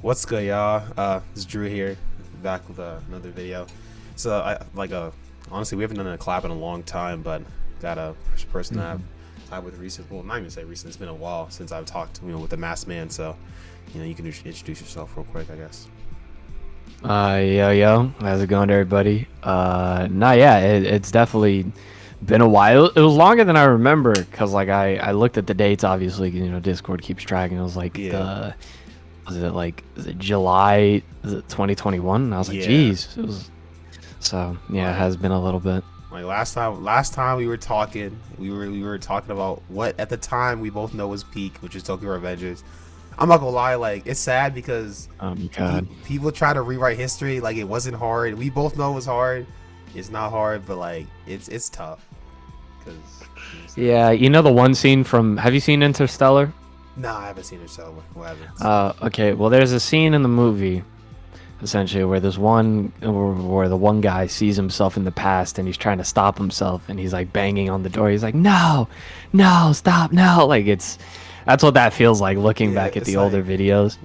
What's good, y'all? This is Drew here, back with another video. So, honestly, we haven't done a collab in a long time, but got a person that I've tied with recent. Well, not even say recent. It's been a while since I've talked, with the Masked Man. So, you can introduce yourself real quick, I guess. Yo, how's it going, everybody? Yeah, it's definitely been a while. It was longer than I remember because, like, I looked at the dates. Obviously, Discord keeps tracking. It was like Yeah, is it July 2021? And I was like, yeah. geez, it was. So yeah, it Like, has been a little bit. like last time we were talking, we were talking about what at the time we both know was peak, which is Tokyo Revengers. I'm not gonna lie, like it's sad because Oh my God. people try to rewrite history like it wasn't hard. We both know it was hard. It's not hard, but like it's tough because Yeah, the one scene from. Have you seen Interstellar? nah, I haven't seen it, so what happens? Okay. Well, there's a scene in the movie essentially where there's one where the one guy sees himself in the past and he's trying to stop himself and he's like banging on the door. He's like, no, stop, no. Like that's what that feels like looking Yeah, back at it's the older like videos.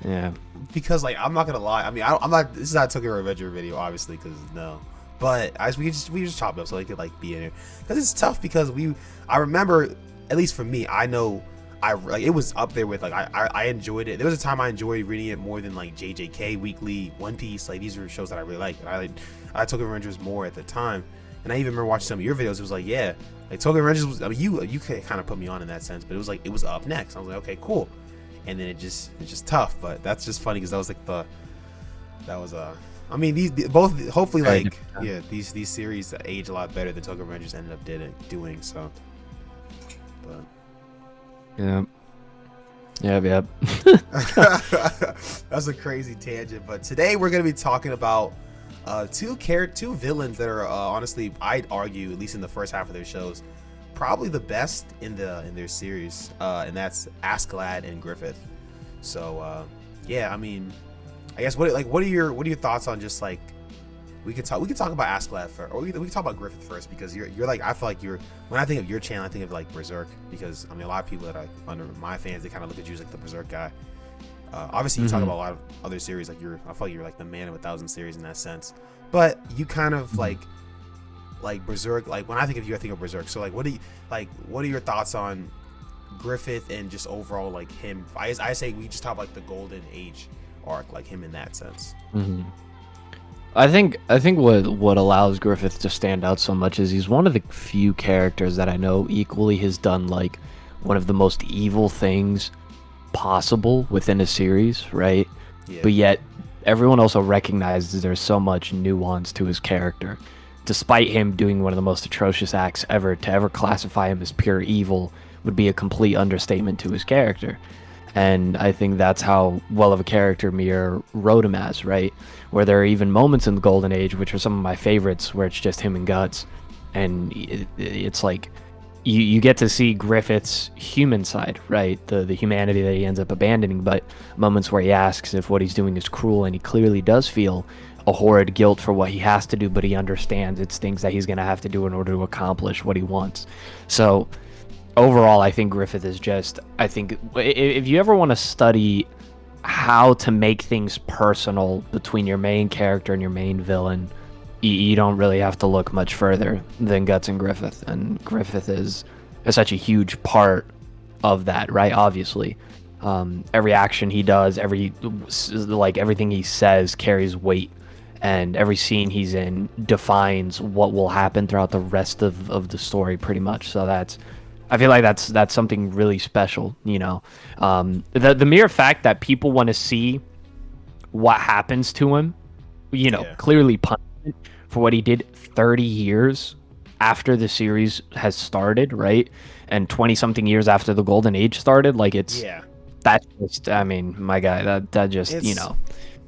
Yeah. because like I'm not gonna lie. I mean, I'm not. This is not a Tokyo Revenger video, obviously, because no. But we just chop it up so it could like be in here because it's tough because I remember at least for me I know I like it was up there with like I enjoyed it. There was a time I enjoyed reading it more than like JJK Weekly, One Piece. Like these were shows that I really liked. I Tokyo Revengers more at the time, and I even remember watching some of your videos. It was like like Tokyo Revengers was. I mean you kind of put me on in that sense, but it was like it was up next. I was like okay cool, and then it's just tough. But that's just funny because that was like that was I mean these both hopefully Very like different. yeah these series age a lot better than Tokyo Revengers ended up doing so. But Yeah. Yeah. that's a crazy tangent. But today we're gonna be talking about two villains that are honestly I'd argue at least in the first half of their shows probably the best in their series, and that's Askeladd and Griffith. So yeah, I mean, I guess what are your thoughts on just like we could talk about Askeladd first, or we can talk about Griffith first because you're like I feel like you're when I think of your channel I think of like Berserk because I mean a lot of people that are under my fans they kind of look at you as like the Berserk guy. Obviously you talk about a lot of other series like I feel like you're like the man of 1,000 series in that sense, but you kind of like Berserk. Like when I think of you I think of Berserk. So like what are your thoughts on Griffith and just overall like him? I say we just talk like the golden age arc like him in that sense. hmm I think what allows Griffith to stand out so much is he's one of the few characters that I know equally has done like one of the most evil things possible within a series, right? Yeah, But yet everyone also recognizes there's so much nuance to his character. Despite him doing one of the most atrocious acts ever, to ever classify him as pure evil would be a complete understatement to his character. And I think that's how well of a character Mir wrote him as, right? Where there are even moments in the Golden Age, which are some of my favorites, where it's just him and Guts. And it's like you get to see Griffith's human side, right? The humanity that he ends up abandoning, but moments where he asks if what he's doing is cruel, and he clearly does feel a horrid guilt for what he has to do, but he understands it's things that he's going to have to do in order to accomplish what he wants. So overall, I think Griffith is just, I think if you ever want to study how to make things personal between your main character and your main villain, you don't really have to look much further than Guts and Griffith. And Griffith is such a huge part of that, right? Obviously. Every action he does, everything he says carries weight, and every scene he's in defines what will happen throughout the rest of the story, pretty much. So I feel like that's something really special, the mere fact that people want to see what happens to him, yeah. clearly punishment for what he did 30 years after the series has started, right? And 20 something years after the Golden Age started, like Yeah, that just, I mean, my guy, that just, it's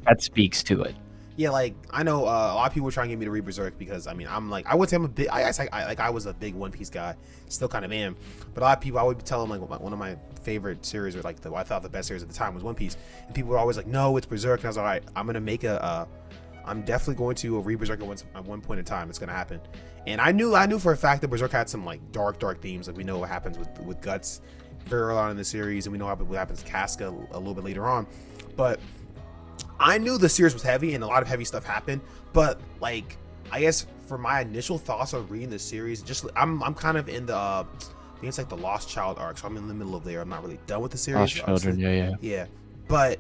that speaks to it. yeah. Like I know a lot of people were trying to get me to read Berserk because I mean I'm like I would say I'm a big I was a big One Piece guy, still kind of am. But a lot of people I would tell them like one of my favorite series or like I thought the best series at the time was One Piece, and people were always like no it's Berserk, and I was like all right I'm gonna make I'm definitely going to read Berserk at one point in time. It's gonna happen, and I knew for a fact that Berserk had some like dark themes. Like we know what happens with Guts very early on in the series, and we know what happens to Casca a little bit later on. But I knew the series was heavy and a lot of heavy stuff happened, but like I guess for my initial thoughts on reading the series, just I'm kind of in the I think it's like the Lost Child arc, so I'm in the middle of there. I'm not really done with the series. Lost Children, yeah. But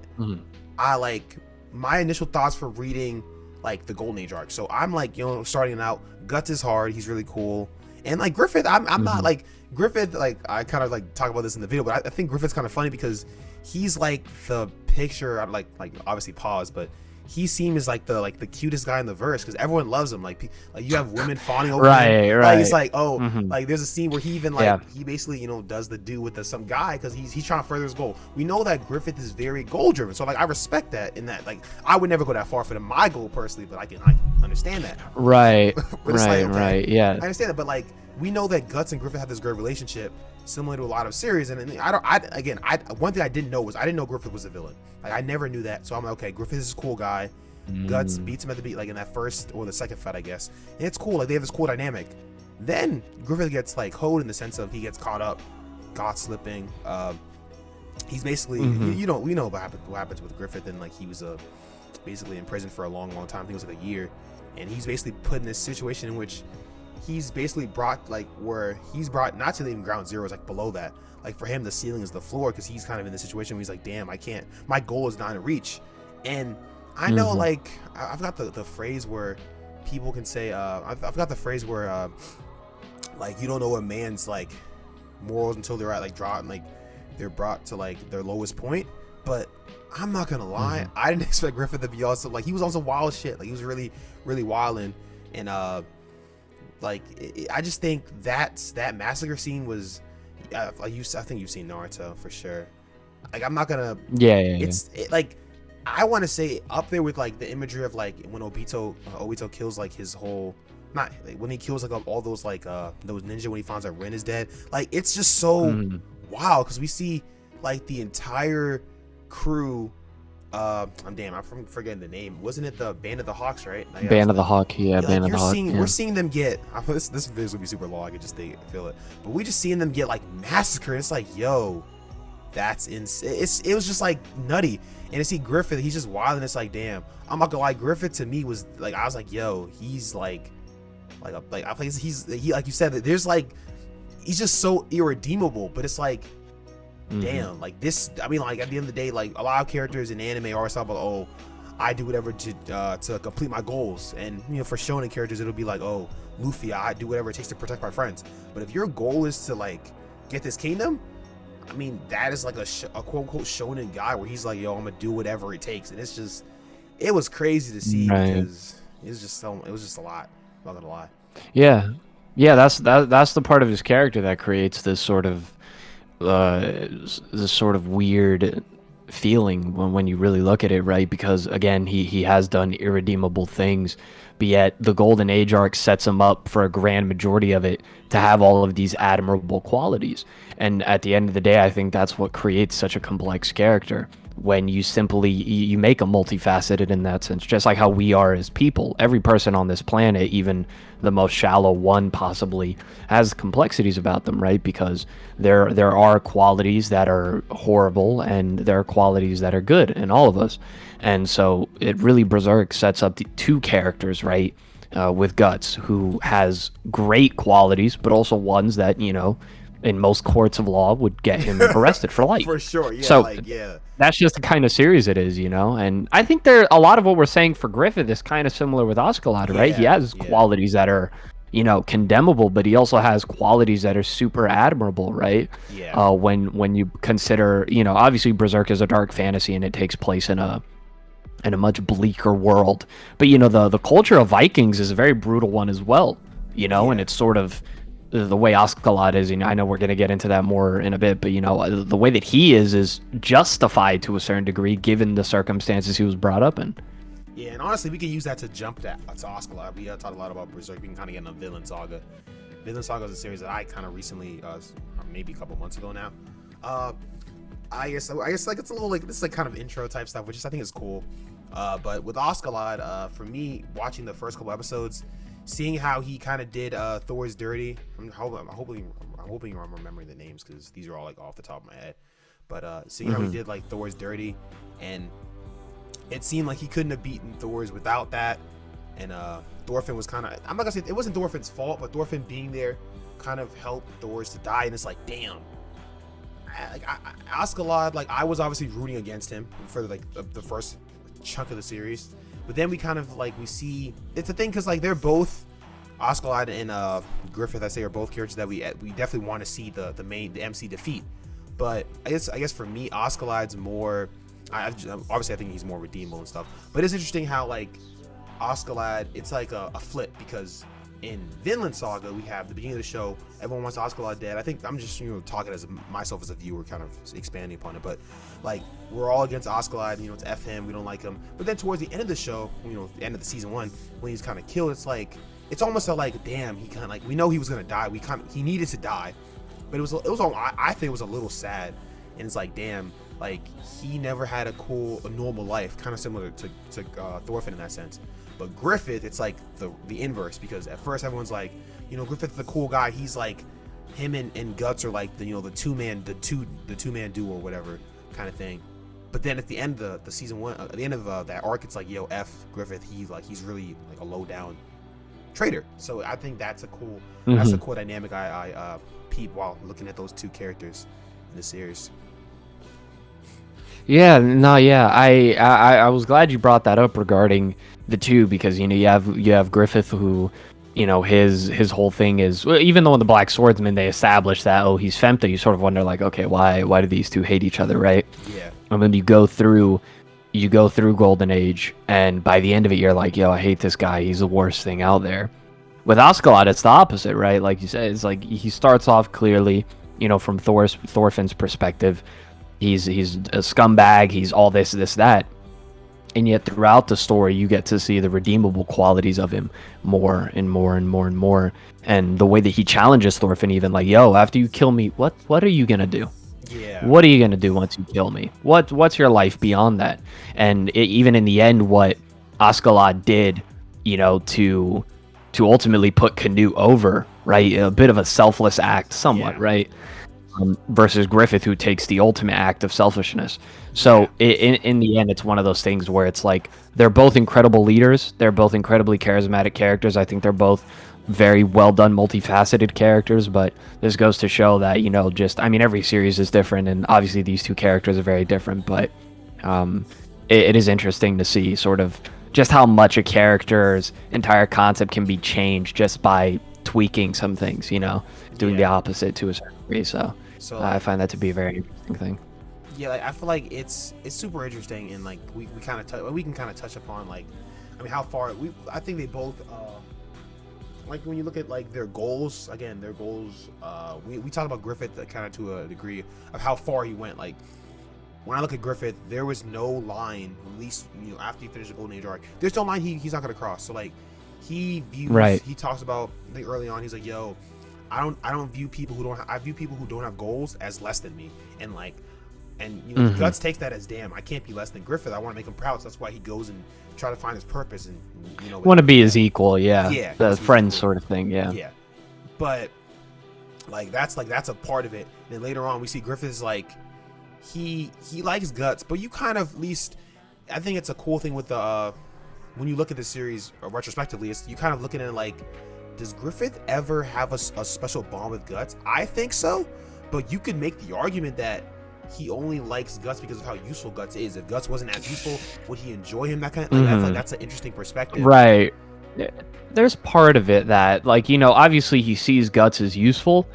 I like my initial thoughts for reading like the Golden Age arc. So I'm like, starting out, Guts is hard, he's really cool. And like Griffith, I'm not like Griffith, like I kind of like talk about this in the video, but I think Griffith's kind of funny because he's like the picture. I'd like obviously pause, but he seems like the cutest guy in the verse because everyone loves him. Like you have women fawning over him. Right. Like, it's like like there's a scene where he even like he basically does the do with some guy because he's trying to further his goal. We know that Griffith is very goal driven, so like I respect that. In that, like I would never go that far for my goal personally, but I can understand that. Right. Right. Yeah. I understand that, but like we know that Guts and Griffith have this great relationship, similar to a lot of series. And one thing I didn't know was I didn't know Griffith was a villain. Like I never knew that. So I'm like, okay, Griffith is a cool guy. Guts beats him at the beat, like in that first or the second fight, I guess. And it's cool. Like they have this cool dynamic. Then Griffith gets like hoed in the sense of he gets caught up, God slipping. He's basically we know what happens with Griffith, and like he was basically in prison for a long time. I think it was like a year, and he's basically put in this situation in which he's basically brought not to even ground zero, it's like below that. Like for him, the ceiling is the floor because he's kind of in the situation where he's like, damn, I can't. My goal is not to reach. And I know like I've got the phrase where people can say I've got the phrase where like you don't know a man's like morals until they're at like they're brought to like their lowest point. But I'm not gonna lie, I didn't expect Griffith to be also like he was also wild shit. Like he was really wilding and I just think that massacre scene was I think you've seen Naruto for sure. Like I'm not gonna like I want to say up there with like the imagery of like when Obito kills like his whole when he kills like all those like those ninja when he finds out Rin is dead. Like it's just so wow because we see like the entire crew. I'm forgetting the name. Wasn't it the Band of the Hawks, right? Like, Band of the Hawk, Band of the Hawk. We're seeing them get. This video is gonna be super long. I could just feel it. But we just seeing them get like massacred. It's like, yo, that's insane. It was just like nutty. And to see Griffith, he's just wild, and it's like, damn. I'm not gonna lie, Griffith to me was like, I was like, yo, he's like I think he's like you said that there's like, he's just so irredeemable. But it's like. Damn, like this. I mean, like at the end of the day, like a lot of characters in anime always talk about, oh, I do whatever to complete my goals, and for shonen characters, it'll be like, oh, Luffy, I do whatever it takes to protect my friends. But if your goal is to like get this kingdom, I mean, that is like a quote unquote shonen guy where he's like, yo, I'm gonna do whatever it takes, and it was crazy to see because it was just a lot. I'm not gonna lie. Yeah, that's the part of his character that creates this sort of weird feeling when you really look at it, right? Because again, he has done irredeemable things, but yet the Golden Age arc sets him up for a grand majority of it to have all of these admirable qualities. And at the end of the day, I think that's what creates such a complex character, when you simply you make a multifaceted in that sense, just like how we are as people. Every person on this planet, even the most shallow one possibly, has complexities about them, right? Because there are qualities that are horrible and there are qualities that are good in all of us. And so it really, Berserk sets up the two characters, right? With Guts, who has great qualities, but also ones that, in most courts of law would get him arrested for life. For sure, yeah. So that's just the kind of series it is, And I think a lot of what we're saying for Griffith is kind of similar with Askeladd, right? He has qualities that are, condemnable, but he also has qualities that are super admirable, right? Yeah. When you consider, obviously Berserk is a dark fantasy and it takes place in a much bleaker world, but the culture of Vikings is a very brutal one as well, and it's sort of the way Askeladd is. I know we're going to get into that more in a bit, but the way that he is justified to a certain degree given the circumstances he was brought up in. Yeah, and honestly, we can use that to jump to Askeladd. We talked a lot about Berserk. We can kind of get into Vinland Saga. Vinland Saga is a series that I kind of recently, maybe a couple months ago now. I guess like it's a little like this is like kind of intro type stuff, which I think is cool. But with Askeladd, for me, watching the first couple episodes, seeing how he kind of did Thor's dirty. I I'm hoping I'm remembering the names because these are all like off the top of my head. But seeing how he did like Thor's dirty, and it seemed like he couldn't have beaten Thor's without that. And Thorfinn was kind of, I'm not gonna say it wasn't Thorfinn's fault, but Thorfinn being there kind of helped Thor's to die. And it's like, damn, Askeladd, like I was obviously rooting against him for like the first chunk of the series, but then we kind of like we see it's a thing because like they're both Askeladd and Griffith, I say, are both characters that we definitely want to see the MC defeat. But I guess for me, Askeladd's more. Obviously I think he's more redeemable and stuff. But it's interesting how like Askeladd, it's like a flip, because in Vinland Saga we have the beginning of the show, everyone wants Askeladd dead. I think I'm just talking as myself as a viewer, kind of expanding upon it, but like we're all against Askeladd, it's F him, we don't like him. But then towards the end of the show, the end of the season 1, when he's kind of killed, it's like it's almost like, damn, he kind of like, we know he was gonna die, he needed to die, but it was all, I think it was a little sad. And it's like, damn, like he never had a normal life, kind of similar to Thorfinn in that sense. But Griffith, it's like the inverse, because at first everyone's like, Griffith's the cool guy. He's like, him and Guts are like the two-man duo or whatever kind of thing. But then at the end of the season 1, at the end of that arc, it's like, yo, F Griffith. He's really like a low down traitor. So I think that's a cool dynamic I peep while looking at those two characters in the series. Yeah, no, yeah. I was glad you brought that up regarding the two, because you have Griffith, who his whole thing is, even though in the Black Swordsman they established that he's femta, you sort of wonder like, okay, why do these two hate each other, right? Yeah. And then you go through Golden Age, and by the end of it you're like, yo, I hate this guy, he's the worst thing out there. With Askeladd, it's the opposite, right? Like you said, it's like he starts off clearly, from Thorfinn's perspective, he's a scumbag, he's all this, that. And yet throughout the story, you get to see the redeemable qualities of him more and more and more and more. And the way that he challenges Thorfinn, even like, yo, after you kill me, what are you going to do? Yeah. What are you going to do once you kill me? What's your life beyond that? And even in the end, what Askeladd did, to ultimately put Canute over, right? A bit of a selfless act, somewhat, right? Versus Griffith, who takes the ultimate act of selfishness. So in the end, it's one of those things where it's like they're both incredible leaders. They're both incredibly charismatic characters. I think they're both very well done, multifaceted characters. But this goes to show that, every series is different. And obviously these two characters are very different. But it is interesting to see sort of just how much a character's entire concept can be changed just by tweaking some things, doing the opposite to a certain degree. So I find that to be a very interesting thing. Yeah, like I feel like it's super interesting, and like we can kind of touch upon like, how far I think they both like when you look at like their goals. Again, we talked about Griffith kind of to a degree of how far he went. Like when I look at Griffith, there was no line, at least after he finished the Golden Age arc, there's no line he's not gonna cross. So like he views, he talks about, I think early on, he's like, yo, I don't view people I view people who don't have goals as less than me. And like, Guts takes that as, damn, I can't be less than Griffith. I want to make him proud. So that's why he goes and try to find his purpose and want to be his equal. Yeah. The friend equal sort of thing. Yeah. Yeah. But like that's a part of it. And then later on we see Griffith is like, he likes Guts, but you kind of, at least I think it's a cool thing with the when you look at the series retrospectively, you kind of looking at it like, does Griffith ever have a special bond with Guts? I think so, but you could make the argument that he only likes Guts because of how useful Guts is. If Guts wasn't as useful, would he enjoy him? That kind of, like, I feel like that's an interesting perspective. Right. There's part of it that, like, obviously he sees Guts as useful,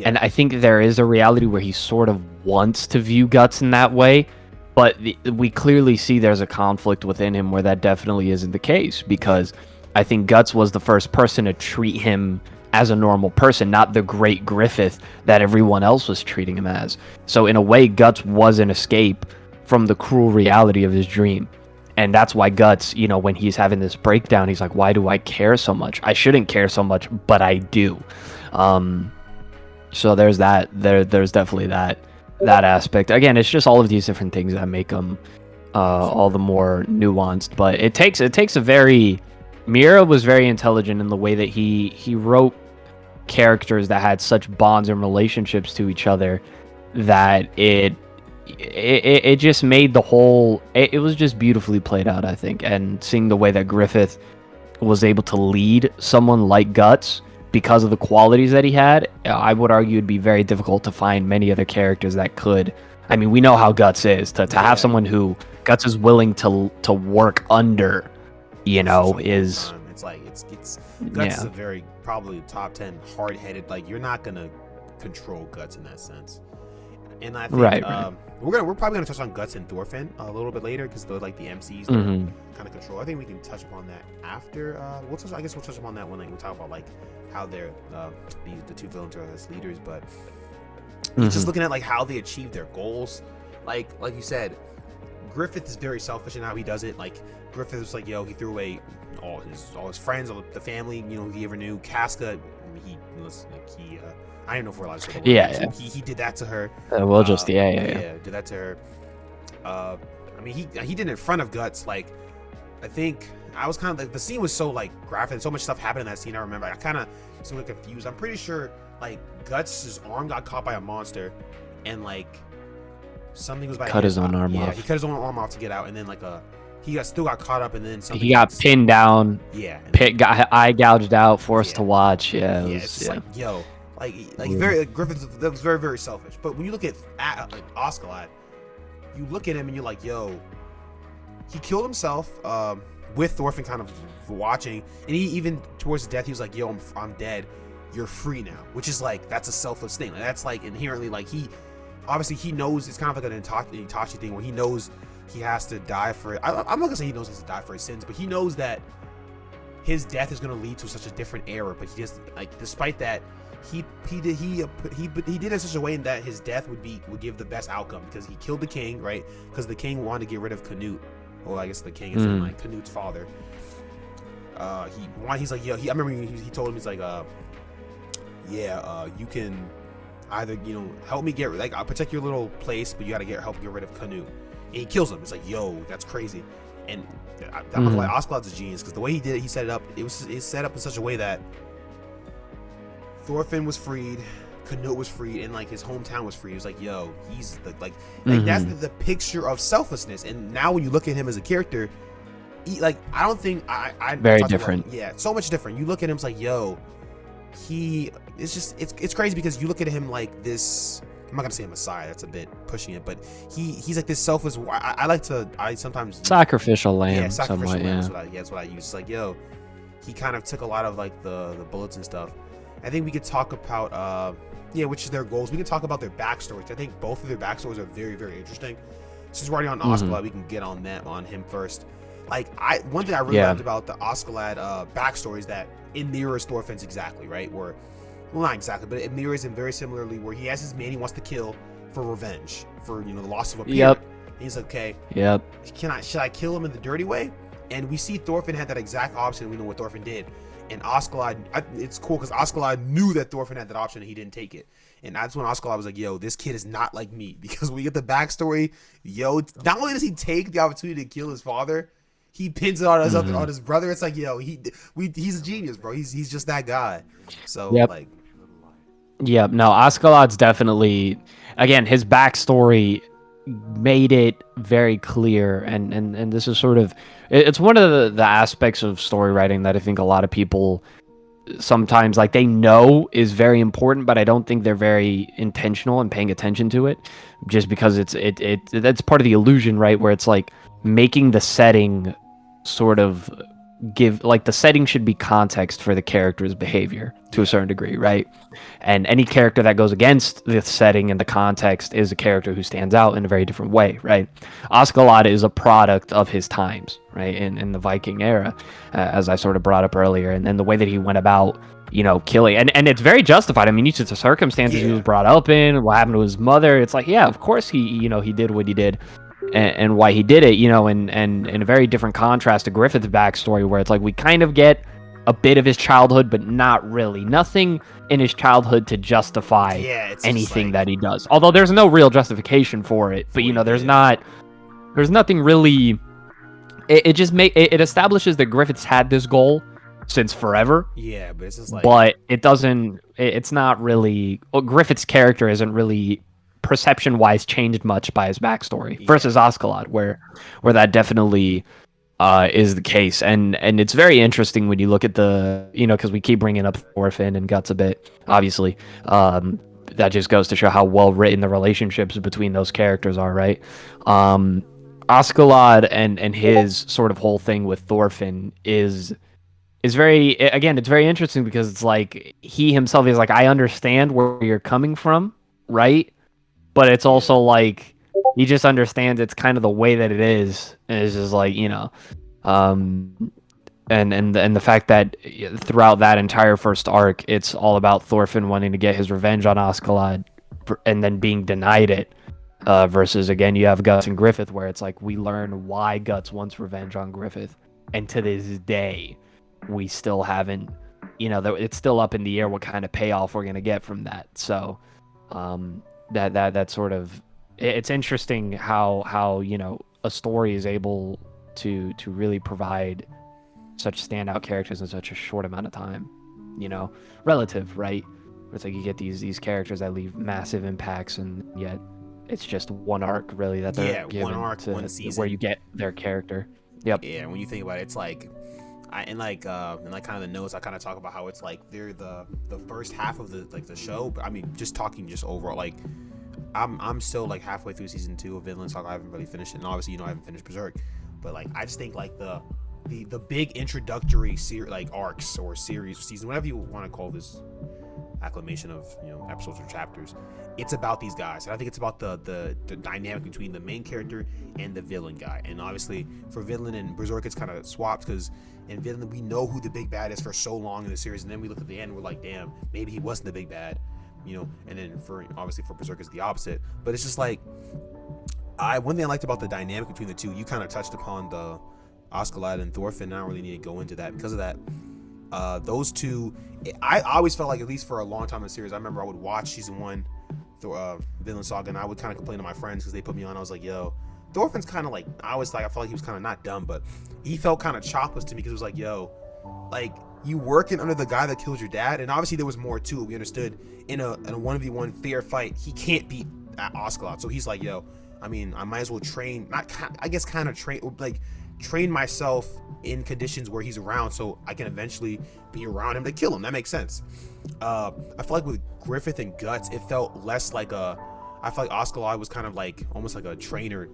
and I think there is a reality where he sort of wants to view Guts in that way, but we clearly see there's a conflict within him where that definitely isn't the case, because I think Guts was the first person to treat him as a normal person, not the great Griffith that everyone else was treating him as. So in a way, Guts was an escape from the cruel reality of his dream. And that's why Guts, when he's having this breakdown, he's like, why do I care so much? I shouldn't care so much, but I do. So there's that. There's definitely that aspect. Again, it's just all of these different things that make them all the more nuanced. But it takes a very... Mira was very intelligent in the way that he wrote characters that had such bonds and relationships to each other that it just made the whole it was just beautifully played out, I think. And seeing the way that Griffith was able to lead someone like Guts because of the qualities that he had, I would argue it'd be very difficult to find many other characters that could. I mean, we know how Guts is. To have someone who Guts is willing to work under, is... It's like, Guts is a very, probably top 10 hard-headed, like, you're not going to control Guts in that sense. And I think right. We're probably gonna touch on Guts and Thorfinn a little bit later because they're like the MCs that kind of control. I think we can touch upon that after. We'll touch upon that when we talk about like how they're the two villains are as leaders. But just looking at like how they achieve their goals, like you said, Griffith is very selfish in how he does it. Like Griffith was like, he threw away all his friends, all the family he ever knew. Casca, I don't know if we're allowed to say that. He did that to her. Did that to her. I mean, he did it in front of Guts. Like, I think I was kind of like, the scene was so like graphic and so much stuff happened in that scene. I remember I kind of was really confused. I'm pretty sure like Guts' arm got caught by a monster, and like something was cut his own arm off. He cut his own arm off to get out, and then like he still got caught up, and then something he got pinned down. Got eye gouged out, forced to watch. Griffith, that was very, very selfish. But when you look at Askeladd, you look at him and you're like, he killed himself with Thorfinn kind of watching, and he even towards death he was like, I'm dead, you're free now, which is like, that's a selfless thing. Like, that's like inherently like he knows it's kind of like an Itachi thing where he knows he has to die for. I'm not gonna say he knows he has to die for his sins, but he knows that his death is gonna lead to such a different era. But he just like, despite that, he did it in such a way that his death would give the best outcome because he killed the king, right? Because the king wanted to get rid of Canute. Well, I guess the king is like Canute's father. He's like, I remember he told him, he's like, you can either help me get I'll protect your little place, but you gotta help get rid of Canute. And he kills him. It's like, that's crazy. And I'm like, Askeladd's a genius because the way he did it, he set it up. It's set up in such a way that Thorfinn was freed, Canute was freed, and like his hometown was free. He was like, he's that's the picture of selflessness. And now when you look at him as a character, I don't think I very different. So much different. You look at him, it's like, it's crazy because you look at him like this. I'm not gonna say Messiah. That's a bit pushing it, but he's like this selfless. I sometimes sacrificial lamb. Sacrificial lamb. That's what I use. It's like, he kind of took a lot of like the bullets and stuff. I think we could talk about which is their goals. We can talk about their backstories. I think both of their backstories are very, very interesting. Since we're already on Askeladd, we can get on him first. Like one thing I really loved about the Askeladd backstory is that it mirrors Thorfinn's exactly, right? Well, not exactly, but it mirrors him very similarly, where he has his man he wants to kill for revenge for the loss of a peer. And he's like, okay, should I kill him in the dirty way? And we see Thorfinn had that exact option. We know what Thorfinn did. And Askeladd, it's cool because Askeladd knew that Thorfinn had that option and he didn't take it. And that's when Askeladd was like, this kid is not like me. Because when you get the backstory, not only does he take the opportunity to kill his father, he pins it on his brother. It's like, he's a genius, bro. He's just that guy. So, no, Askeladd's definitely, again, his backstory made it very clear, and this is sort of, it's one of the aspects of story writing that I think a lot of people sometimes like they know is very important, but I don't think they're very intentional in paying attention to it, just because that's part of the illusion, right? Where it's like making the setting sort of give, like, the setting should be context for the character's behavior to a certain degree, right? And any character that goes against the setting and the context is a character who stands out in a very different way, right? Askeladd is a product of his times, right, in the Viking era, as I sort of brought up earlier, and the way that he went about, killing, and it's very justified. I mean, you see the circumstances he was brought up in, what happened to his mother. It's like, of course he did what he did. And why he did it, and in a very different contrast to Griffith's backstory, where it's like we kind of get a bit of his childhood, but not really. Nothing in his childhood to justify anything that he does. Although there's no real justification for it, but there's nothing really. It establishes that Griffith's had this goal since forever. Yeah, but it's just like, But it doesn't. It's not really. Well, Griffith's character isn't really perception-wise changed much by his backstory versus Askeladd, where that definitely is the case, and it's very interesting when you look at the, because we keep bringing up Thorfinn and Guts a bit, obviously. That just goes to show how well written the relationships between those characters are, right? Askeladd and his sort of whole thing with Thorfinn is very, again, it's very interesting because it's like he himself is like, I understand where you're coming from, right? But it's also like he just understands it's kind of the way that it is, and it's just like, and the fact that throughout that entire first arc, it's all about Thorfinn wanting to get his revenge on Askeladd and then being denied it. Versus, again, you have Guts and Griffith, where it's like we learn why Guts wants revenge on Griffith, and to this day, we still haven't, it's still up in the air what kind of payoff we're gonna get from that. So, that sort of, it's interesting how a story is able to really provide such standout characters in such a short amount of time, relative, right? Where it's like you get these characters that leave massive impacts, and yet it's just one arc really that they're given, one arc, one season, where you get their character. Yep. Yeah, when you think about it, it's like, in kind of the notes, I kind of talk about how it's like they're the first half of the show. But I mean, just overall, like I'm still like halfway through season 2 of Vinland Saga. I haven't really finished it, and obviously I haven't finished Berserk. But like I just think like the big introductory arcs or series or season, whatever you want to call this acclamation of episodes or chapters, it's about these guys, and I think it's about the dynamic between the main character and the villain guy. And obviously for Vinland and Berserk, it's kind of swapped, because in Vinland we know who the big bad is for so long in the series, and then we look at the end and we're like, damn, maybe he wasn't the big bad, and then for Berserk it's the opposite. But it's just like, one thing I liked about the dynamic between the two, you kind of touched upon the Askeladd and Thorfinn. I don't really need to go into that because of that. Those two, I always felt like, at least for a long time in the series, I remember I would watch season 1 Vinland Saga, and I would kind of complain to my friends because they put me on. I was like, yo, Thorfinn's kind of like, I felt like he was kind of not dumb, but he felt kind of chopless to me, because it was like, yo, like, you working under the guy that killed your dad. And obviously there was more to it. We understood in a 1v1 fair fight, he can't beat Askeladd. So he's like, yo, I mean, I might as well train myself in conditions where he's around, so I can eventually be around him to kill him. That makes sense. I feel like with Griffith and Guts, it felt less like I feel like Askeladd was kind of like almost like a trainer,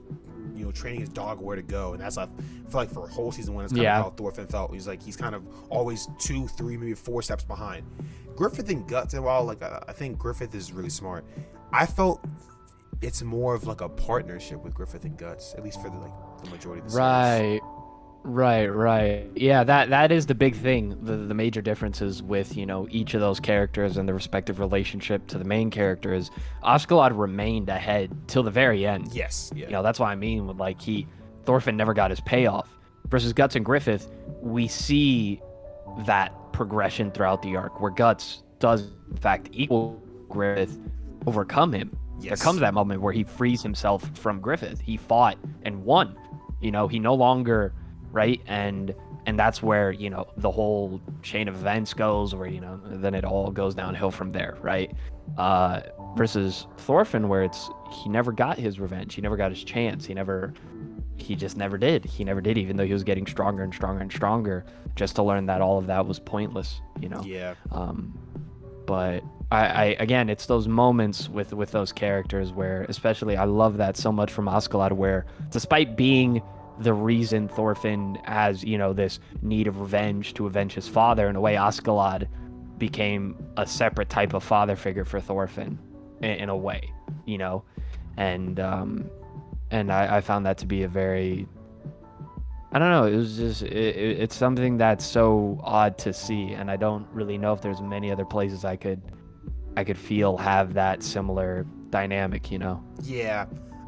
training his dog where to go. And that's, I feel like for a whole season 1, it's kind of how Thorfinn felt. He's kind of always 2, 3, maybe 4 steps behind. Griffith and Guts, and while like I think Griffith is really smart, I felt it's more of like a partnership with Griffith and Guts, at least for the majority of the series. Right. Yeah, that is the big thing. The major differences with, each of those characters and the respective relationship to the main character is Askeladd remained ahead till the very end. Yes. Yeah. That's what I mean with like Thorfinn never got his payoff. Versus Guts and Griffith, we see that progression throughout the arc, where Guts does in fact equal Griffith, overcome him. Yes. There comes that moment where he frees himself from Griffith. He fought and won. He no longer, right? And that's where, the whole chain of events goes, where, then it all goes downhill from there, right? Versus Thorfinn, where he never got his revenge. He never got his chance. He just never did. He never did, even though he was getting stronger and stronger and stronger, just to learn that all of that was pointless, Yeah. But I again, it's those moments with those characters where, especially, I love that so much from Askeladd, where despite being the reason Thorfinn has, this need of revenge to avenge his father, in a way, Askeladd became a separate type of father figure for Thorfinn, in a way, and I found that to be a very, I don't know, it was just, it's something that's so odd to see, and I don't really know if there's many other places I could feel have that similar dynamic, Yeah,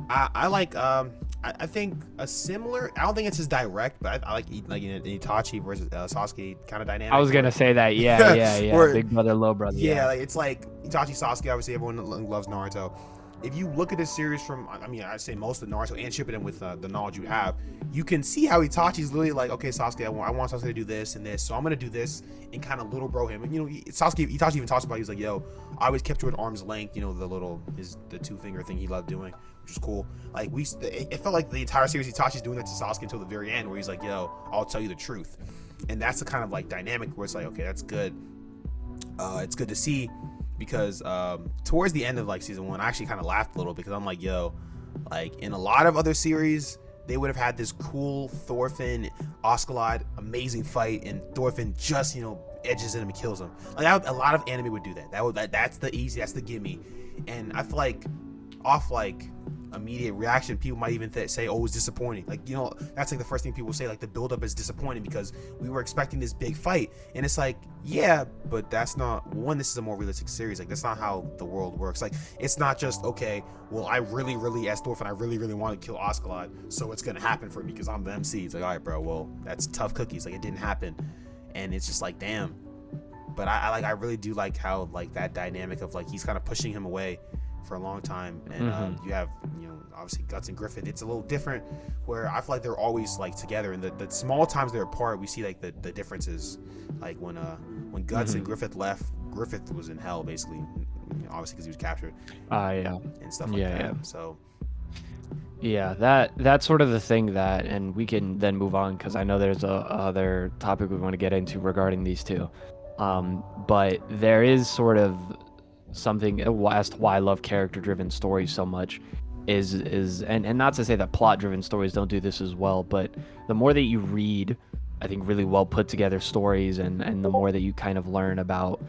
I like, I think a similar, I don't think it's as direct, but I like Itachi versus Sasuke kind of dynamic. I was gonna say that, yeah, Where, big brother, little brother. Yeah, like, it's like Itachi, Sasuke, obviously everyone loves Naruto. if you look at this series from, I mean, I'd say most of Naruto and Shippuden with the knowledge you have, you can see how Itachi's literally like, okay, Sasuke, I want Sasuke to do this and this, so I'm gonna do this, and kind of little bro him. And Itachi even talks about, he was like, yo, I always kept you at arm's length, the 2-finger thing he loved doing, which is cool. Like it felt like the entire series Itachi's doing that to Sasuke until the very end, where he's like, yo, I'll tell you the truth. And that's the kind of like dynamic where it's like, okay, that's good. It's good to see, because towards the end of like season 1, I actually kind of laughed a little, because I'm like, yo, like in a lot of other series, they would have had this cool Thorfinn Askeladd amazing fight, and Thorfinn just edges in him and kills him. Like a lot of anime would do that. That's the gimme. And I feel like off like immediate reaction, people might even say, oh, it was disappointing. Like, that's like the first thing people say, like the buildup is disappointing because we were expecting this big fight. And it's like, yeah, but that's not, one, this is a more realistic series. Like, that's not how the world works. Like, it's not just, okay, well, I really, as Thorfinn, I really want to kill Askeladd, so it's gonna happen for me because I'm the MC. It's like, all right, bro, well, that's tough cookies. Like, it didn't happen. And it's just like, damn. But I really do like how, like, that dynamic of, like, he's kind of pushing him away for a long time, and you have obviously Guts and Griffith. It's a little different, where I feel like they're always like together, and the small times they're apart, we see like the differences. Like when Guts and Griffith left, Griffith was in hell basically, obviously because he was captured. Yeah, and stuff like that. Yeah. So yeah, that's sort of the thing that, and we can then move on because I know there's a other topic we want to get into regarding these two, but there is sort of something as to why I love character-driven stories so much is and not to say that plot-driven stories don't do this as well, but the more that you read, I think, really well put together stories, and the more that you kind of learn about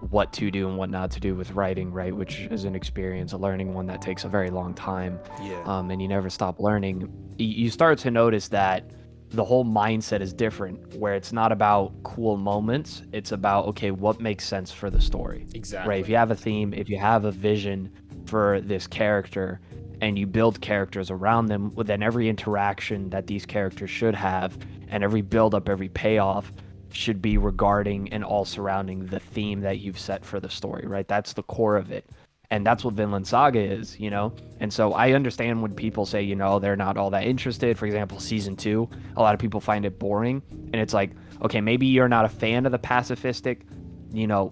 what to do and what not to do with writing, right, which is an experience, a learning one that takes a very long time. And you never stop learning. You start to notice that the whole mindset is different, where it's not about cool moments, it's about, okay, what makes sense for the story. Exactly. Right? If you have a theme, if you have a vision for this character, and you build characters around them, then every interaction that these characters should have, and every build up, every payoff should be regarding and all surrounding the theme that you've set for the story, right? That's the core of it. And that's what Vinland Saga is, And so I understand when people say, they're not all that interested. For example, season 2, a lot of people find it boring. And it's like, okay, maybe you're not a fan of the pacifistic,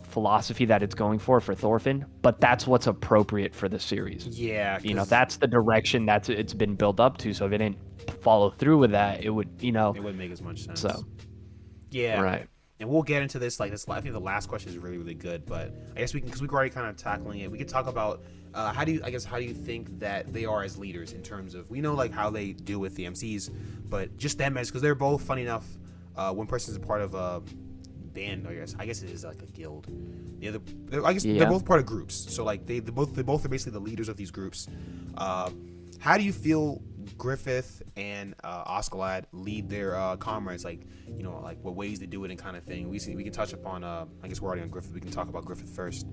philosophy that it's going for Thorfinn, but that's what's appropriate for the series. Yeah. That's the direction it's been built up to. So if it didn't follow through with that, it would, it wouldn't make as much sense. So, yeah. Right. And we'll get into this. Like this, I think the last question is really good. But I guess because we're already kind of tackling it, we could talk about how do you think that they are as leaders in terms of, we know like how they do with the MCs, but just them as, because they're both, funny enough, one person's a part of a band. I guess it is like a guild. The other, they're both part of groups. So like they both are basically the leaders of these groups. How do you feel Griffith and Askeladd lead their comrades, like like what ways they do it and kind of thing? We can touch upon I guess we're already on Griffith, we can talk about Griffith first.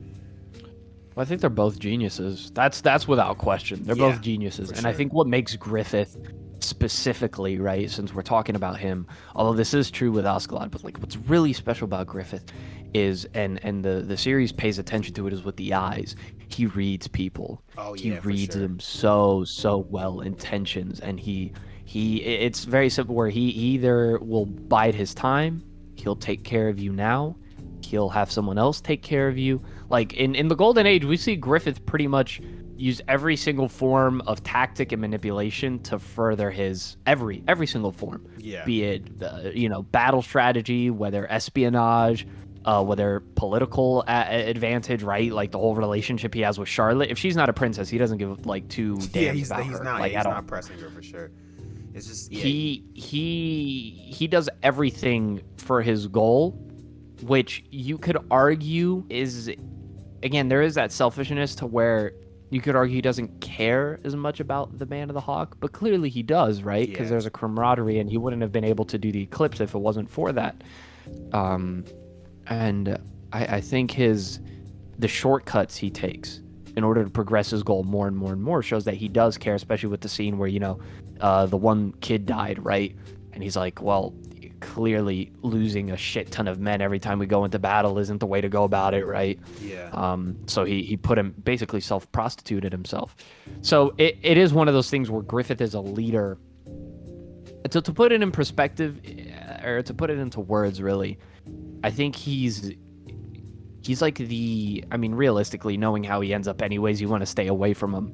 Well, I think they're both geniuses. That's without question. They're both geniuses. And sure. I think what makes Griffith specifically, right, since we're talking about him, although this is true with Askeladd, but like what's really special about Griffith is, and the series pays attention to it, is with the eyes. He reads people. He reads them so well, intentions, and he it's very simple, where he either will bide his time, he'll take care of you now, he'll have someone else take care of you. Like in the Golden Age, we see Griffith pretty much use every single form of tactic and manipulation to further his every single form. Yeah. Be it battle strategy, whether espionage, whether political advantage, right? Like the whole relationship he has with Charlotte. If she's not a princess, he doesn't give like two damns about her. He's not pressing her for sure. It's just he does everything for his goal, which you could argue is, again, there is that selfishness to where you could argue he doesn't care as much about the Band of the Hawk, but clearly he does, right? Because there's a camaraderie, and he wouldn't have been able to do the eclipse if it wasn't for that. And I think the shortcuts he takes in order to progress his goal more and more and more shows that he does care, especially with the scene where, the one kid died, right? And he's like, well, clearly losing a shit ton of men every time we go into battle isn't the way to go about it, right? Yeah. So he put him, basically self-prostituted himself. So it is one of those things where Griffith is a leader. To put it in perspective, or to put it into words, really, I think he's like I mean, realistically, knowing how he ends up anyways, you want to stay away from him.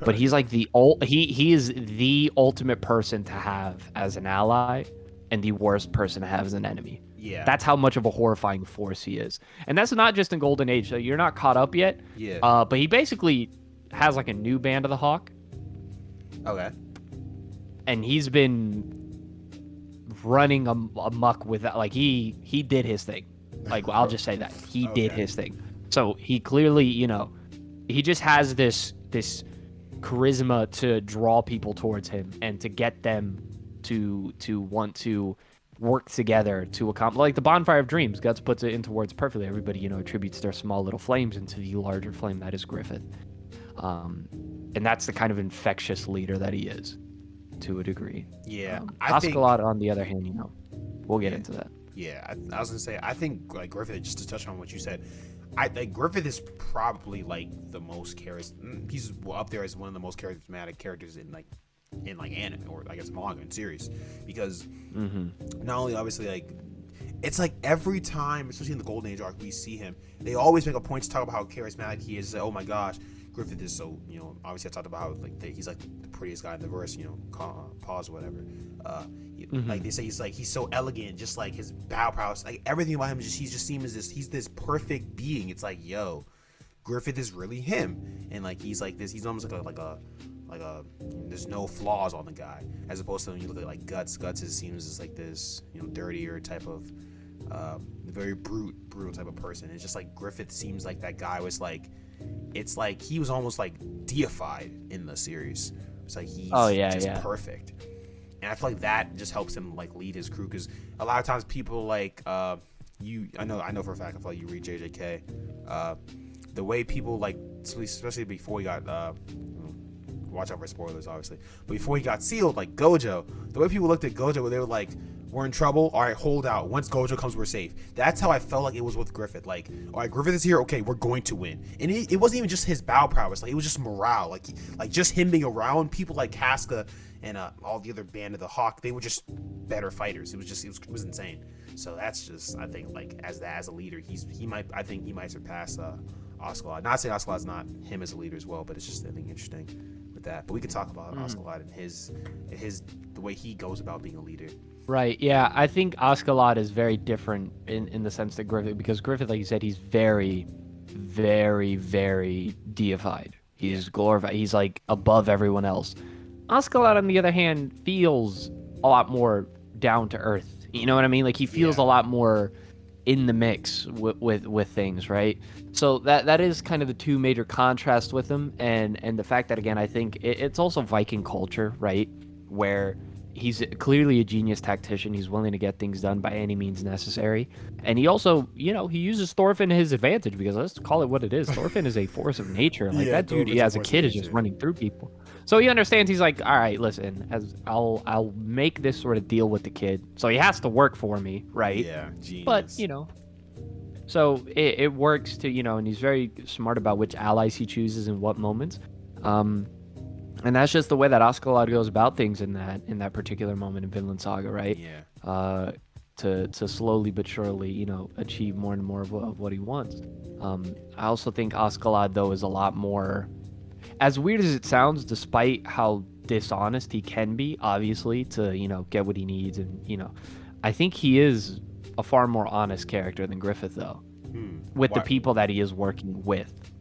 But he's like he is the ultimate person to have as an ally and the worst person to have as an enemy. Yeah. That's how much of a horrifying force he is. And that's not just in Golden Age. So you're not caught up yet. Yeah. But he basically has like a new Band of the Hawk. Okay. And he's been running amok with that. Like he did his thing. Like, I'll just say that he did his thing. So he clearly, he just has this charisma to draw people towards him and to get them to want to work together to accomplish. Like the Bonfire of Dreams, Guts puts it into words perfectly. Everybody, attributes their small little flames into the larger flame that is Griffith. And that's the kind of infectious leader that he is, to a degree. Yeah. Askeladd, on the other hand, we'll get into that. Yeah, I was gonna say, I think like Griffith, just to touch on what you said, I think Griffith is probably like the most he's up there as one of the most charismatic characters in anime, or I guess manga and series, because not only obviously like it's like every time, especially in the Golden Age arc, we see him, they always make a point to talk about how charismatic he is. Oh my gosh, Griffith is so, obviously I talked about how he's like the prettiest guy in the verse, pause or whatever. Like they say, he's so elegant, just like his bow prowess, like everything about him is he's this perfect being. It's like, yo, Griffith is really him, and like he's like this, he's almost like a there's no flaws on the guy, as opposed to when you look at like Guts seems as like this, dirtier type of very brutal type of person. It's just like Griffith seems like that guy was like, it's like he was almost like deified in the series. It's like he's perfect. And I feel like that just helps him like lead his crew, because a lot of times people like I know for a fact, I feel like you read JJK, the way people like, especially before he got watch out for spoilers obviously, but before he got sealed, like Gojo, the way people looked at Gojo, they were like, we're in trouble, all right, hold out, once Gojo comes we're safe. That's how I felt like it was with Griffith. Like, all right, Griffith is here, okay, we're going to win. And it wasn't even just his bow prowess, like it was just morale, like just him being around people like Casca and all the other Band of the Hawk. They were just better fighters. It was insane. So that's just, I think, like as a leader, he might surpass Askeladd. Not saying Askeladd's not him as a leader as well, but it's just, I think, interesting with that. But we could talk about Askeladd and his the way he goes about being a leader. Right. Yeah, I think Askeladd is very different in the sense that Griffith, because Griffith, like you said, he's very, very, very deified. He's glorified. He's like above everyone else. Askeladd, on the other hand, feels a lot more down to earth. You know what I mean? Like he feels a lot more in the mix with things, right? So that is kind of the two major contrasts with him, and the fact that, again, I think it's also Viking culture, right? Where he's clearly a genius tactician. He's willing to get things done by any means necessary. And he also, he uses Thorfinn to his advantage, because let's call it what it is. Thorfinn is a force of nature. Like that dude, as a kid, is just running through people. So he understands. He's like, all right, listen, I'll make this sort of deal with the kid. So he has to work for me, right? Yeah, genius. But, so it works to, and he's very smart about which allies he chooses in what moments. And that's just the way that Askeladd goes about things in that particular moment in Vinland Saga, right? Yeah. To slowly but surely, achieve more and more of what he wants. I also think Askeladd, though, is a lot more, as weird as it sounds, despite how dishonest he can be, obviously, to, get what he needs. And, I think he is a far more honest character than Griffith, though, with the people that he is working with.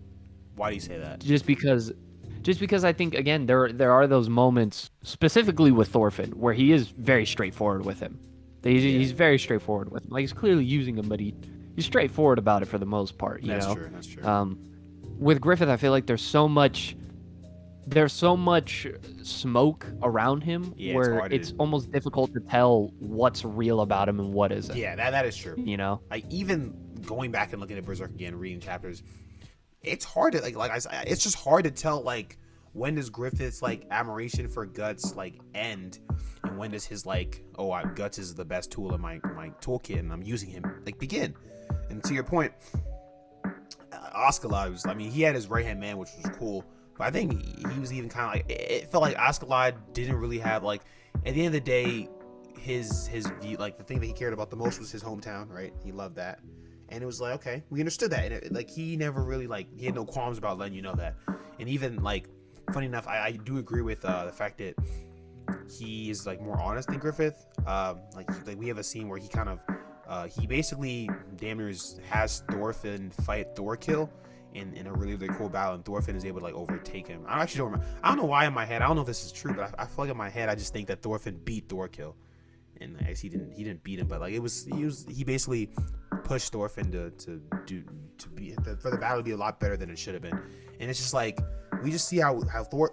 Why do you say that? Just because I think, again, there are those moments, specifically with Thorfinn, where he is very straightforward with him. He's very straightforward with him. Like, he's clearly using him, but he's straightforward about it for the most part. That's know? True. That's true. With Griffith, I feel like there's so much smoke around him, where it's almost difficult to tell what's real about him and what isn't. Yeah, that is true. Like, even going back and looking at Berserk again, reading chapters, it's hard to it's just hard to tell, like, when does Griffith's like admiration for Guts like end, and when does his like, oh, Guts is the best tool in my toolkit and I'm using him, like, begin? And to your point, Askeladd was, I mean, he had his right hand man, which was cool, but I think he was even kind of like, it felt like Askeladd didn't really have, like, at the end of the day, his view, like, the thing that he cared about the most was his hometown, right? He loved that, and it was like, okay, we understood that, and it, like, he never really, like, he had no qualms about letting you know that. And even, like, funny enough, I do agree with the fact that he is, like, more honest than Griffith. Like we have a scene where he kind of he basically damn near has Thorfinn fight Thorkell in a really, really cool battle, and Thorfinn is able to, like, overtake him. I actually don't remember. I don't know why in my head, I don't know if this is true, but I feel like in my head I just think that Thorfinn beat Thorkell, and I guess he didn't beat him, but, like, he basically pushed Thorfinn for the battle to be a lot better than it should have been. And it's just like, we just see how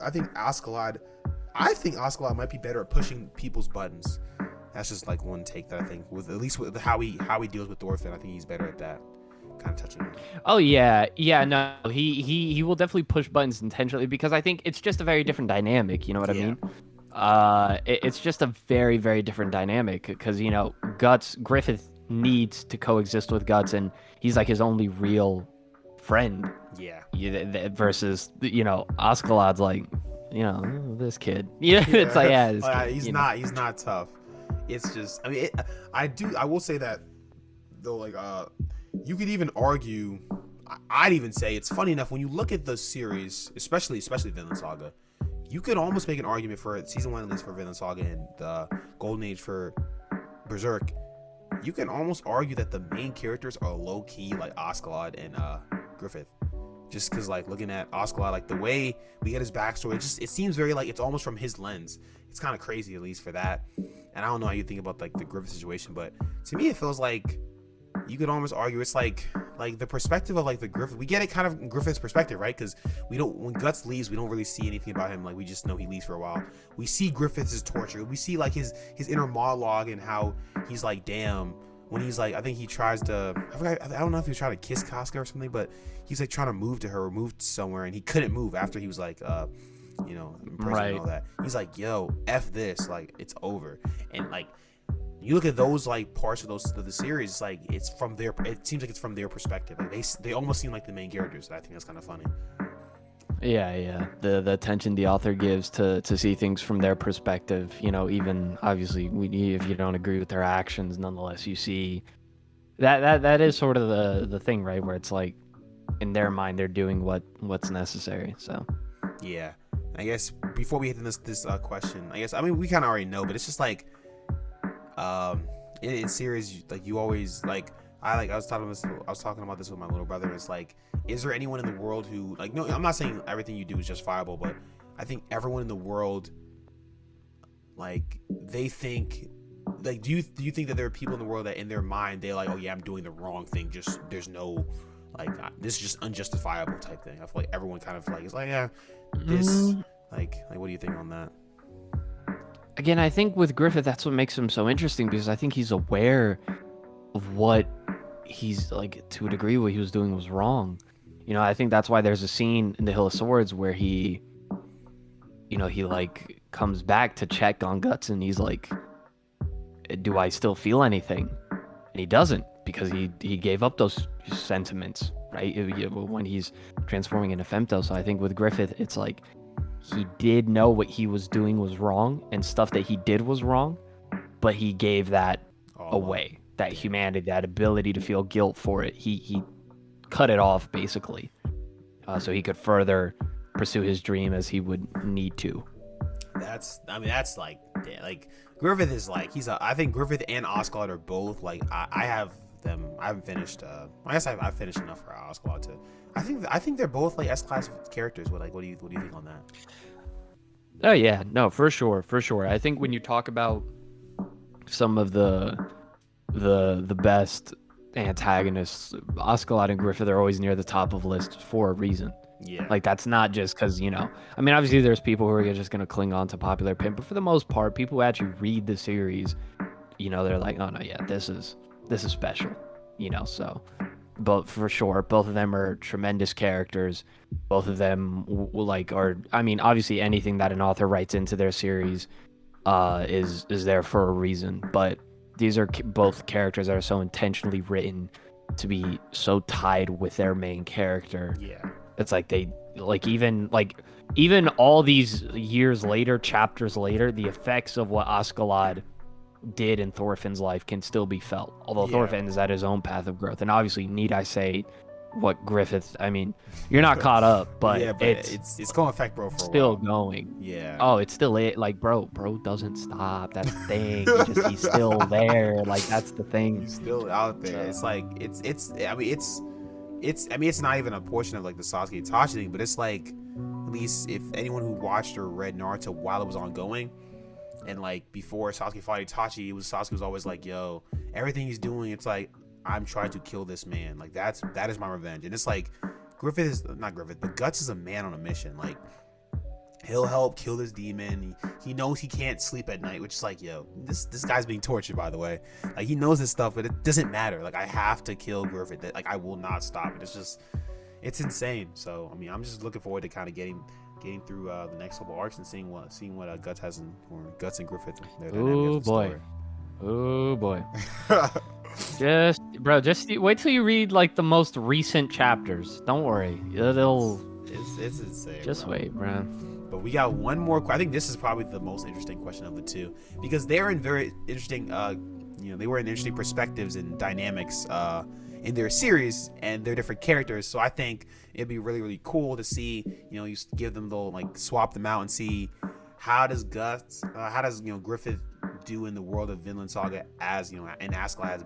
I think Askeladd might be better at pushing people's buttons. That's just, like, one take that I think, with at least with how he deals with Thorfinn. I think he's better at that, kind of touching him. Oh yeah, no, he will definitely push buttons intentionally, because I think it's just a very different dynamic. You know what I mean? It's just a very, very different dynamic, because, you know, Griffith needs to coexist with Guts, and he's, like, his only real friend. Yeah. Versus, you know, Askeladd's like, you know, this kid. Yeah, it's like, yeah, this kid, he's not tough. It's just, I mean, I will say that though, like, you could even argue, I'd even say it's funny enough when you look at the series, especially Vinland Saga, you could almost make an argument for season 1, at least for Vinland Saga, and the Golden Age for Berserk. You can almost argue that the main characters are low key, like Askeladd and Griffith. Just because, like, looking at Askeladd, like, the way we get his backstory, it seems very, like, it's almost from his lens. It's kind of crazy, at least for that. And I don't know how you think about, like, the Griffith situation, but to me it feels like you could almost argue it's like the perspective of, like, the Griffith. We get it kind of in Griffith's perspective, right? Because when Guts leaves, we don't really see anything about him. Like, we just know he leaves for a while. We see Griffith's torture. We see, like, his inner monologue and how he's like, damn. When he's like, I think he tries to, I don't know if he was trying to kiss Casca or something, but he's, like, trying to move to her or move somewhere, and he couldn't move after he was, like, you know, in prison and all that. He's like, yo, F this, like, it's over. And, like, you look at those, like, parts of the series, it's like, it seems like it's from their perspective. Like, they almost seem like the main characters. I think that's kind of funny. Yeah. The attention the author gives to see things from their perspective, you know, even obviously if you don't agree with their actions, nonetheless you see that is sort of the thing, right? Where it's like, in their mind, they're doing what's necessary. So yeah, I guess before we hit this question, I mean we kind of already know, but it's just like in series, like, you always, like, I was talking about this with my little brother. It's like, is there anyone in the world who, like, no, I'm not saying everything you do is justifiable, but I think everyone in the world, like, they think, like, do you think that there are people in the world that in their mind they're like, oh yeah, I'm doing the wrong thing, just there's no, like, this is just unjustifiable type thing? I feel like everyone kind of, like, is like, yeah, this, like what do you think on that? Again, I think with Griffith, that's what makes him so interesting, because I think he's aware of what he's, like, to a degree, what he was doing was wrong. You know, I think that's why there's a scene in The Hill of Swords where he, you know, he, like, comes back to check on Guts, and he's like, do I still feel anything? And he doesn't, because he gave up those sentiments, right? When he's transforming into Femto. So I think with Griffith, it's like, he did know what he was doing was wrong, and stuff that he did was wrong, but he gave that away. That humanity, that ability to feel guilt for it, he cut it off, basically, so he could further pursue his dream as he would need to. That's like Griffith is like, I think Griffith and Askeladd are both, like, I have them. I haven't finished. I guess I've finished enough for Askeladd to. I think they're both, like, S-class characters. But, like, what do you think on that? Oh yeah, no, for sure. I think when you talk about some of the best antagonists, Askeladd and Griffith are always near the top of lists for a reason. Yeah. Like, that's not just because, you know, I mean, obviously there's people who are just going to cling on to popular opinion, but for the most part, people who actually read the series, you know, they're like, oh no, yeah, this is special, you know. So, but for sure, both of them are tremendous characters. Both of them, like, are, I mean, obviously anything that an author writes into their series is there for a reason. But these are both characters that are so intentionally written to be so tied with their main character. Yeah. It's like they even all these years later, chapters later, the effects of what Askeladd did in Thorfinn's life can still be felt. Although Thorfinn is at his own path of growth, and obviously, need I say what Griffith? I mean, you're not caught up, but, yeah, but it's going to affect bro for still a while. going. Yeah. Oh, it's still it. Like, bro doesn't stop. That's the thing. He's still there. Like, that's the thing. He's still out there. It's like it's. I mean, it's not even a portion of like the Sasuke Itachi thing, but it's like, at least if anyone who watched or read Naruto while it was ongoing, and like before Sasuke fought Itachi, Sasuke was always like, yo, everything he's doing, it's like, I'm trying to kill this man. Like that is my revenge. And it's like but Guts is a man on a mission. Like, he'll help kill this demon. He knows he can't sleep at night, which is like, yo, this guy's being tortured, by the way. Like, he knows this stuff, but it doesn't matter. Like, I have to kill Griffith. Like, I will not stop it. It's insane. So I mean, I'm just looking forward to kind of getting through the next couple arcs and seeing what Guts has or Guts and Griffith. Oh boy. Just wait till you read like the most recent chapters. Don't worry, it's insane. Just wait, bro. But we got one more. I think this is probably the most interesting question of the two, because they're in very interesting. They were in interesting perspectives and dynamics in their series and their different characters. So I think it'd be really, really cool to see. You give them swap them out and see how does Griffith do in the world of Vinland Saga as in Askeladd's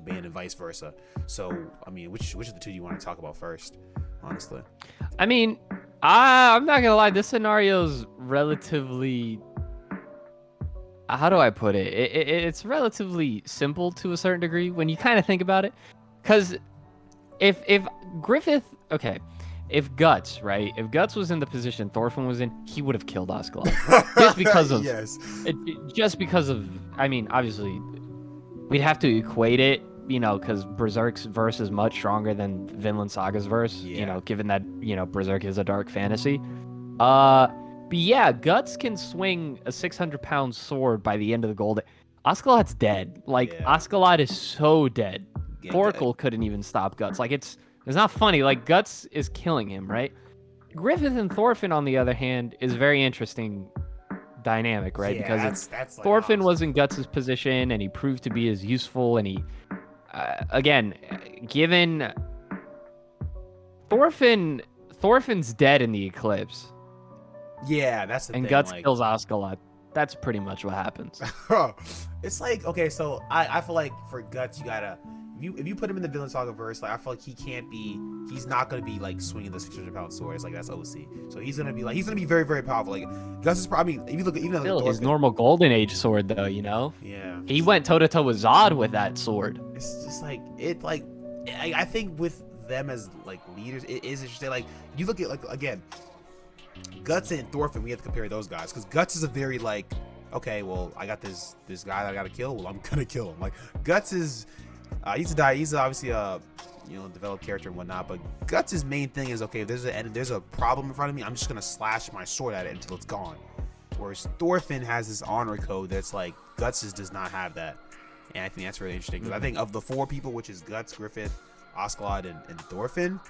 band and vice versa. So I mean, which of the two do you want to talk about first, honestly? I mean, I'm not gonna lie, this scenario's relatively, how do I put it? It's relatively simple to a certain degree when you kind of think about it, because if Griffith, okay, if Guts was in the position Thorfinn was in, he would have killed Askeladd. Just because of just because of, I mean, obviously we'd have to equate it, because Berserk's verse is much stronger than Vinland Saga's verse, given that Berserk is a dark fantasy. But yeah, Guts can swing a 600-pound sword by the end of the gold. Askeladd's dead. Askeladd is so dead. Thorkell couldn't even stop Guts. It's not funny. Guts is killing him, right? Griffith and Thorfinn, on the other hand, is very interesting dynamic, right? Because that's Thorfinn was in Guts' position, and he proved to be as useful, and he, again, given Thorfinn's dead in the eclipse. Yeah, that's the thing. And Guts kills Askeladd. That's pretty much what happens. It's like, okay, so I feel like for Guts, you gotta, if you put him in the Vinland Saga verse, I feel like he's not gonna be swinging the 600-pound sword. It's like, that's OC. So he's gonna be very, very powerful. Guts is probably, if you look at his normal Golden Age sword, though, Yeah. He went toe to toe with Zodd with that sword. It's just I think with them as leaders, it is interesting. You look at again, Guts and Thorfinn, we have to compare those guys, because Guts is a very okay, well, I got this guy that I gotta kill. Well, I'm gonna kill him. Guts is he's obviously a developed character and whatnot, but Guts' main thing is, okay, if there's a problem in front of me, I'm just gonna slash my sword at it until it's gone. Whereas Thorfinn has this honor code that's Guts does not have that, and I think that's really interesting, because I think of the four people, which is Guts, Griffith, Askeladd, and Thorfinn's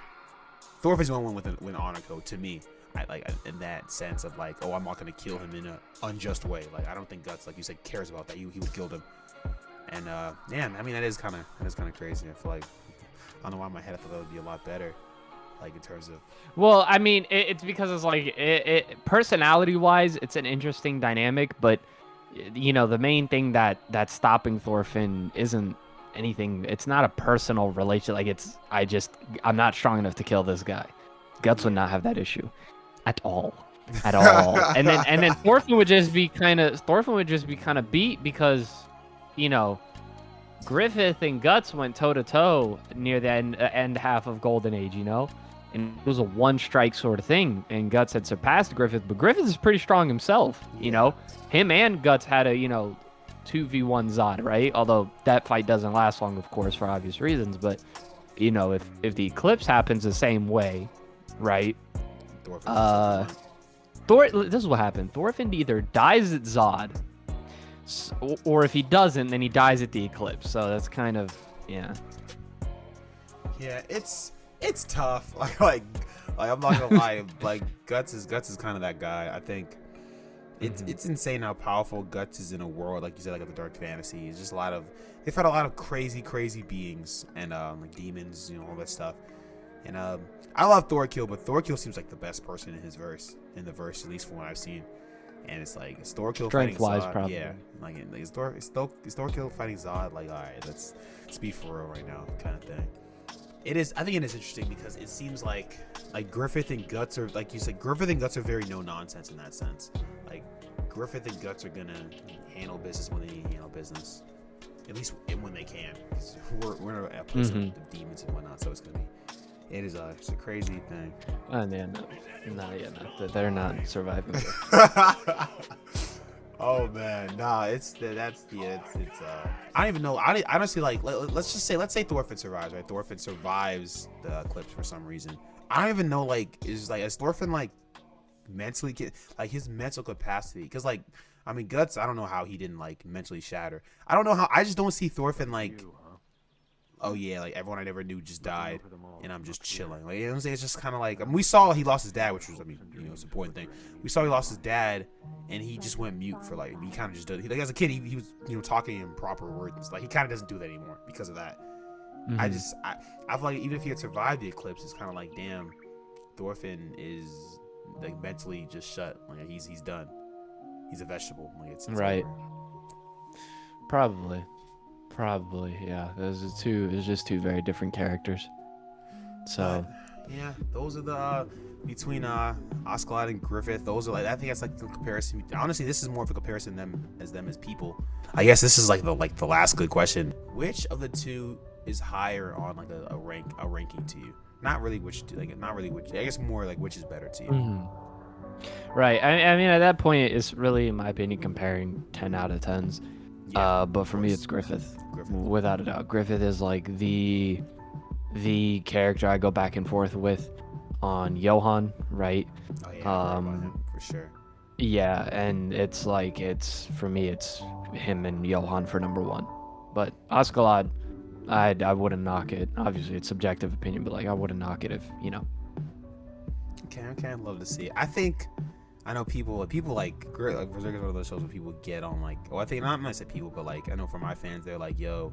the only one with an honor code to me. In that sense of oh, I'm not gonna kill him in an unjust way. I don't think Guts, like you said, cares about that. He would kill him. And yeah, I mean, that is kind of crazy. I feel I don't know why in my head I thought that would be a lot better, in terms of. Well, I mean, it's because it's personality wise, it's an interesting dynamic, but the main thing that's stopping Thorfinn isn't anything. It's not a personal relation. I'm not strong enough to kill this guy. Guts would not have that issue at all. And then Thorfinn would just be kind of beat, because Griffith and Guts went toe to toe near the end half of Golden Age, and it was a one strike sort of thing, and Guts had surpassed Griffith, but Griffith is pretty strong himself. Him and Guts had a 2v1 Zodd, right? Although that fight doesn't last long, of course, for obvious reasons, but if the eclipse happens the same way, right? This is what happened. Thorfinn either dies at Zodd, or if he doesn't, then he dies at the eclipse. So that's kind of, yeah. Yeah, it's tough. Like I'm not gonna lie. Like Guts is kind of that guy. I think it's insane how powerful Guts is in a world like you said, like the dark fantasy. It's just they've had a lot of crazy beings and like demons, you know, all that stuff. And I love Thorkell, but Thorkell seems like the best person in the verse, at least from what I've seen. And it's like, is Thorkell fighting Zodd? Probably. Yeah, like is Thorkell fighting Zodd? Like, all right, let's be for real right now, kind of thing. It is. I think it is interesting because it seems like Griffith and Guts are, like you said, Griffith and Guts are very no nonsense in that sense. Like Griffith and Guts are gonna handle business when they need to handle business, at least when they can. We're in a place of demons and whatnot, so it's a crazy thing. No, they're not surviving. Oh man, nah, I don't even know. I honestly, like, let's say Thorfinn survives, right? Thorfinn survives the eclipse for some reason. I don't even know, like, is Thorfinn like mentally like his mental capacity? Because like, I mean, Guts, I don't know how he didn't like mentally shatter. I don't know how. I just don't see Thorfinn like, oh yeah, like everyone I never knew just died, and I'm just chilling. Like, you know what I'm saying? It's just kind of like, I mean, we saw he lost his dad, which was, I mean, you know, it's an important thing. We saw he lost his dad, and he just went mute for like, he kind of just did. Like as a kid, he was, you know, talking in proper words. Like he kind of doesn't do that anymore because of that. I feel like even if he had survived the eclipse, it's kind of like, damn, Thorfinn is like mentally just shut. Like he's done. He's a vegetable. Like it's right. Over. Probably, yeah. There's just two very different characters. So, yeah, those are the between Askeladd and Griffith. Those are like, I think that's like the comparison. Honestly, this is more of a comparison them as people. I guess this is like the last good question. Which of the two is higher on like a ranking to you? Not really which. I guess more like which is better to you. Right. I mean, at that point, it's really, in my opinion, comparing 10 out of 10s. Yeah, but for me, it's Griffith, without a doubt. Griffith is like the character I go back and forth with on Johan, right? Oh yeah, him, for sure. Yeah, and it's like, for me, it's him and Johan for number one. But Askeladd, I wouldn't knock it. Obviously, it's subjective opinion, but like I wouldn't knock it if, you know. Okay, I'd love to see it. I know people like Berserk is one of those shows where people get on like, oh, I think not say people, but like I know for my fans, they're like, yo,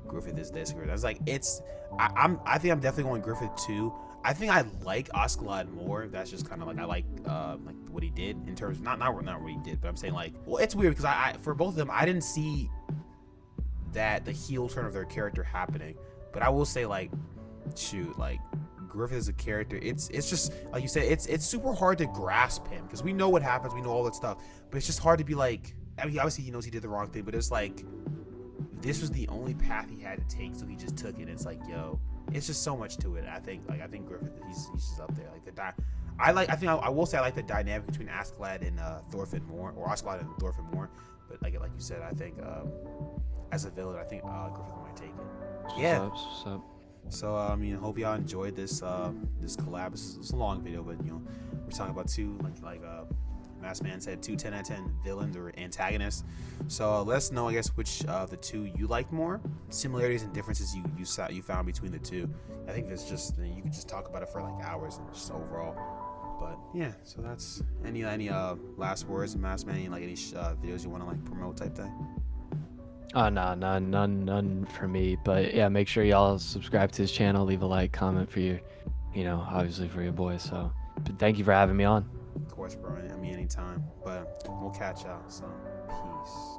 Griffith is this. I was like, I think I'm definitely going Griffith too. I think I like Askeladd more. That's just kind of like, I like what he did in terms of, not what he did, but I'm saying like, well, it's weird because I for both of them, I didn't see that the heel turn of their character happening, but I will say like, shoot, like Griffith is a character. It's just like you said. It's super hard to grasp him because we know what happens. We know all that stuff, but it's just hard to be like. I mean, obviously he knows he did the wrong thing, but it's like this was the only path he had to take, so he just took it. It's like, yo, it's just so much to it. I think Griffith, he's just up there. Like I will say I like the dynamic between Askeladd and Thorfinn more, or Askeladd and Thorfinn more. But like you said, I think as a villain, I think Griffith might take it. Yeah. What's up? So I mean, hope y'all enjoyed this collab. It's a long video, but you know, we're talking about two like Maskman said, 10 out of 10 villains or antagonists. So let us know, I guess, which of the two you liked more, similarities and differences you found between the two. I think there's just, you could just talk about it for like hours and just overall. But yeah, so that's any last words, Maskman, like any videos you want to like promote type thing. No, none for me. But yeah, make sure y'all subscribe to his channel, leave a like, comment for your, obviously for your boy. So, but thank you for having me on. Of course, bro. I mean, anytime. But we'll catch y'all. So, peace.